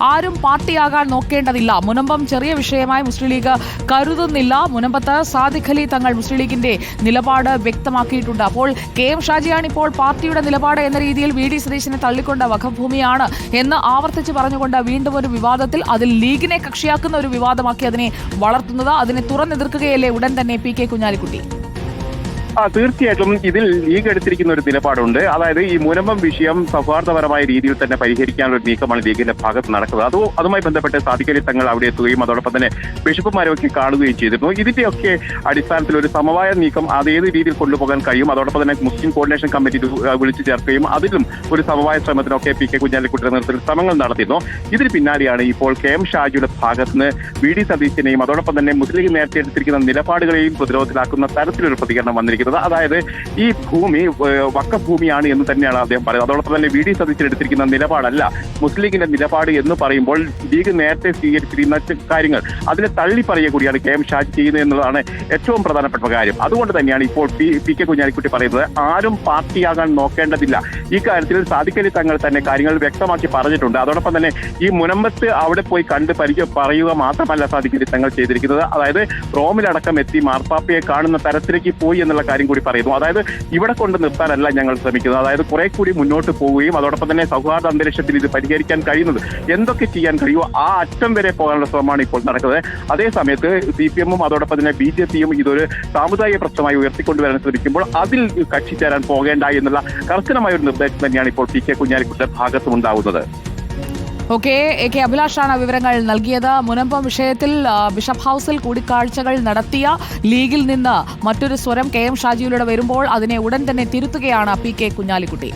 ആരും പാർട്ടിയാകാൻ നോക്കേണ്ടതില്ല. മുനമ്പം ചെറിയ വിഷയമായി മുസ്ലിം ലീഗ് കരുതുന്നില്ല. മുനമ്പത്ത് സാദിഖ് അലി തങ്ങൾ മുസ്ലിം ലീഗിന്റെ നിലപാട് വ്യക്തമാക്കിയിട്ടുണ്ട്. അപ്പോൾ കെ.എം. ഷാജിയാണ് ഇപ്പോൾ പാർട്ടിയുടെ നിലപാട് എന്ന രീതിയിൽ വി.ഡി. സതീശനെ തള്ളിക്കൊണ്ട വഖഫ് ഭൂമിയാണ് എന്ന് ആവർത്തിച്ച് പറഞ്ഞുകൊണ്ട് വീണ്ടും ഒരു വിവാദത്തിൽ അതിൽ ലീഗിനെ കക്ഷിയാക്കുന്ന ഒരു വിവാദമാക്കി അതിനെ വളർത്തുന്നത്. അതിനെ തുറന്നെതിർക്കുകയല്ലേ ഉടൻ തന്നെ പി.കെ. കുഞ്ഞാലിക്കുട്ടി? തീർച്ചയായിട്ടും ഇതിൽ ലീഗ് എടുത്തിരിക്കുന്ന ഒരു നിലപാടുണ്ട്. അതായത് ഈ മുനമ്പം വിഷയം സൗഹാർദ്ദപരമായ രീതിയിൽ തന്നെ പരിഹരിക്കാനുള്ള ഒരു നീക്കമാണ് ലീഗിന്റെ ഭാഗത്ത് നടക്കുന്നത്. അതുമായി ബന്ധപ്പെട്ട് സാദിഖ് അലി തങ്ങൾ അവിടെ എത്തുകയും അതോടൊപ്പം തന്നെ ബിഷപ്പുമാരൊക്കെ കാണുകയും ചെയ്തിരുന്നു. ഇതിന്റെയൊക്കെ അടിസ്ഥാനത്തിൽ ഒരു സമവായ നീക്കം അത് ഏത് രീതിയിൽ കൊണ്ടുപോകാൻ കഴിയും, അതോടൊപ്പം തന്നെ മുസ്ലിം കോർഡിനേഷൻ കമ്മിറ്റി വിളിച്ചു ചേർക്കുകയും അതിലും ഒരു സമവായ ശ്രമത്തിനൊക്കെ പി.കെ. കുഞ്ഞാലിക്കുട്ടിയുടെ നേതൃത്വത്തിൽ ശ്രമങ്ങൾ നടത്തിയിരുന്നു. ഇതിന് പിന്നാലെയാണ് ഇപ്പോൾ കെ.എം. ഷാജിയുടെ ഭാഗത്ത് നിന്ന് വി.ഡി. സതീശനെയും അതോടൊപ്പം തന്നെ മുസ്ലിം ലീഗ് നേരത്തെ എടുത്തിരിക്കുന്ന നിലപാടുകളെയും പ്രതിരോധത്തിലാക്കുന്ന തരത്തിലൊരു പ്രതികരണം വന്നിരിക്കുന്നത്. അതായത് ഈ ഭൂമി വഖഫ് ഭൂമിയാണ് എന്ന് തന്നെയാണ് അദ്ദേഹം പറയുന്നത്. അതോടൊപ്പം തന്നെ വി.ഡി. സതീശൻ എടുത്തിരിക്കുന്ന നിലപാടല്ല മുസ്ലിം ലീഗിന്റെ നിലപാട് എന്ന് പറയുമ്പോൾ ലീഗ് നേരത്തെ സ്വീകരിച്ചിരുന്ന കാര്യങ്ങൾ അതിനെ തള്ളി പറയുക കൂടിയാണ് കെ.എം. ഷാജി ചെയ്യുന്നത് എന്നുള്ളതാണ് ഏറ്റവും പ്രധാനപ്പെട്ട കാര്യം. അതുകൊണ്ട് തന്നെയാണ് ഇപ്പോൾ പി.കെ. കുഞ്ഞാലിക്കുട്ടി പറയുന്നത് ആരും പാർട്ടിയാകാൻ നോക്കേണ്ടതില്ല. ഈ കാര്യത്തിൽ സാദിഖ് അലി തങ്ങൾ തന്നെ കാര്യങ്ങൾ വ്യക്തമാക്കി പറഞ്ഞിട്ടുണ്ട്. അതോടൊപ്പം തന്നെ ഈ മുനമ്പത്ത് അവിടെ പോയി കണ്ട് പറയുക മാത്രമല്ല സാദിഖ് അലി തങ്ങൾ ചെയ്തിരിക്കുന്നത്. അതായത് റോമിലടക്കം എത്തി മാർപ്പാപ്പയെ കാണുന്ന തരത്തിലേക്ക് പോയി എന്നുള്ള കാര്യം കൂടി പറയുന്നു. അതായത് ഇവിടെ കൊണ്ട് നിർത്താനല്ല ഞങ്ങൾ ശ്രമിക്കുന്നത്, അതായത് കുറെ കൂടി മുന്നോട്ട് പോവുകയും അതോടൊപ്പം തന്നെ സൗഹാർദ്ദ അന്തരീക്ഷത്തിൽ ഇത് പരിഹരിക്കാൻ കഴിയുന്നത് എന്തൊക്കെ ചെയ്യാൻ കഴിയുമോ ആ അറ്റം വരെ പോകാനുള്ള ശ്രമമാണ് ഇപ്പോൾ നടക്കുന്നത്. അതേ സമയത്ത് CPM-ഉം അതോടൊപ്പം തന്നെ BJP-യും ഇതൊരു സാമുദായിക പ്രശ്നമായി ഉയർത്തിക്കൊണ്ടുവരാൻ ശ്രമിക്കുമ്പോൾ അതിൽ കക്ഷി ചേരാൻ പോകേണ്ട എന്നുള്ള കർശനമായ ഒരു നിർദ്ദേശം തന്നെയാണ് ഇപ്പോൾ പി.കെ. കുഞ്ഞാലിക്കുട്ടിയുടെ ഭാഗത്തും ഉണ്ടാവുന്നത്. Okay, A.K. അഭിലാഷാണ് വിവരങ്ങൾ നൽകിയത്. മുനമ്പം വിഷയത്തിൽ ബിഷപ്പ് ഹൌസിൽ കൂടിക്കാഴ്ചകൾ നടത്തിയ ലീഗിൽ നിന്ന് മറ്റൊരു സ്വരം കെ.എം. ഷാജിയിലൂടെ വരുമ്പോൾ അതിനെ ഉടൻ തന്നെ തിരുത്തുകയാണ് പി.കെ. കുഞ്ഞാലിക്കുട്ടി.